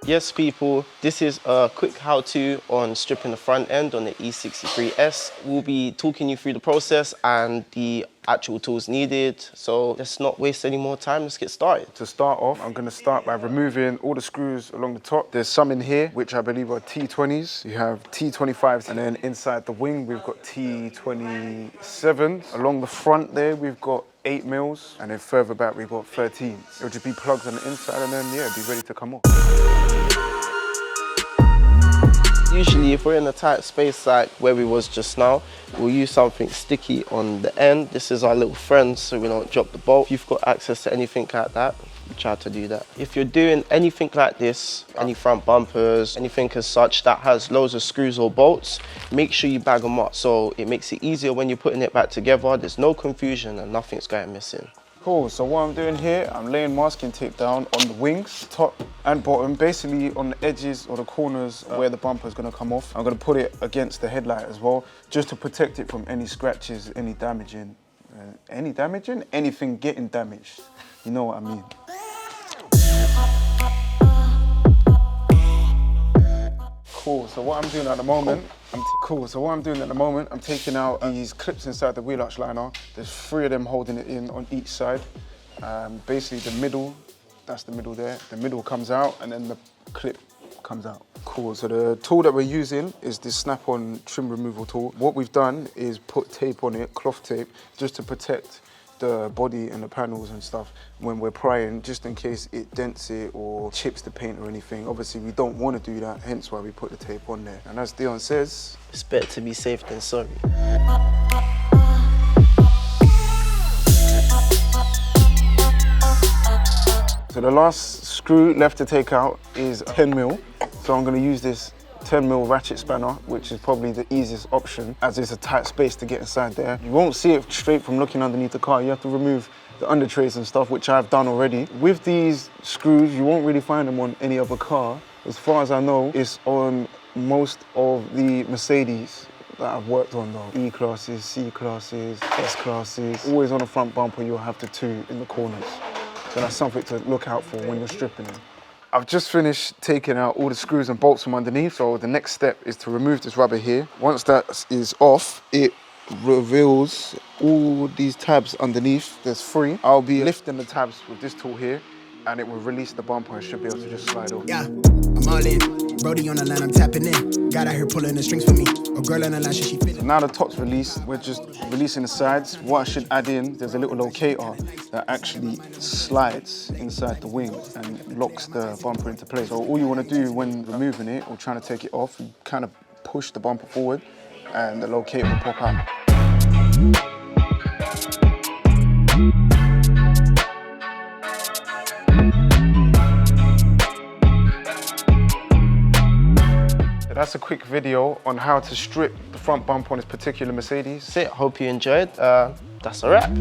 Yes people, this is a quick how-to on stripping the front end on the E63S. We'll be talking you through the process and the actual tools needed. So let's not waste any more time, let's get started. To start off, I'm going to start by removing all the screws along the top. There's some in here, which I believe are T20s. You have T25s, and then inside the wing, we've got T27s. Along the front there, we've got 8 mils, and then further back, we've got 13s. It'll just be plugs on the inside, and then, yeah, be ready to come off. Usually if we're in a tight space like where we was just now, we'll use something sticky on the end. This is our little friend so we don't drop the bolt. If you've got access to anything like that, try to do that. If you're doing anything like this, any front bumpers, anything as such that has loads of screws or bolts, make sure you bag them up so it makes it easier when you're putting it back together. There's no confusion and nothing's going missing. Cool, so what I'm doing here, I'm laying masking tape down on the wings, top and bottom, basically on the edges or the corners where the bumper is going to come off. I'm going to put it against the headlight as well, just to protect it from any scratches, any damaging. Anything getting damaged. You know what I mean. Cool, so what I'm doing at the moment, I'm taking out these clips inside the wheel arch liner. There's 3 of them holding it in on each side. Basically the middle, that's the middle there. The middle comes out and then the clip comes out. Cool, so the tool that we're using is this snap-on trim removal tool. What we've done is put tape on it, cloth tape, just to protect the body and the panels and stuff when we're prying, just in case it dents it or chips the paint or anything. Obviously we don't want to do that, hence why we put the tape on there. And as Deon says, it's better to be safe than sorry. So the last screw left to take out is 10 mil. So I'm going to use this 10 mil ratchet spanner, which is probably the easiest option as it's a tight space to get inside there. You won't see it straight from looking underneath the car. You have to remove the under trays and stuff, which I've done already. With these screws, you won't really find them on any other car. As far as I know, it's on most of the Mercedes that I've worked on though. E-classes, C-classes, S-classes. Always on the front bumper, you'll have the 2 in the corners. So that's something to look out for when you're stripping them. I've just finished taking out all the screws and bolts from underneath, so the next step is to remove this rubber here. Once that is off, it reveals all these tabs underneath. There's 3. I'll be lifting the tabs with this tool here, and it will release the bumper and should be able to just slide off. Yeah, I'm all in. Brody on the line, I'm tapping in. Got out here pulling the strings for me. A girl on the line, she fit. So now the top's released, we're just releasing the sides. What I should add in, there's a little locator that actually slides inside the wing and locks the bumper into place. So all you want to do when removing it or trying to take it off, you kind of push the bumper forward and the locator will pop out. That's a quick video on how to strip the front bumper on this particular Mercedes. That's it, hope you enjoyed. That's a wrap.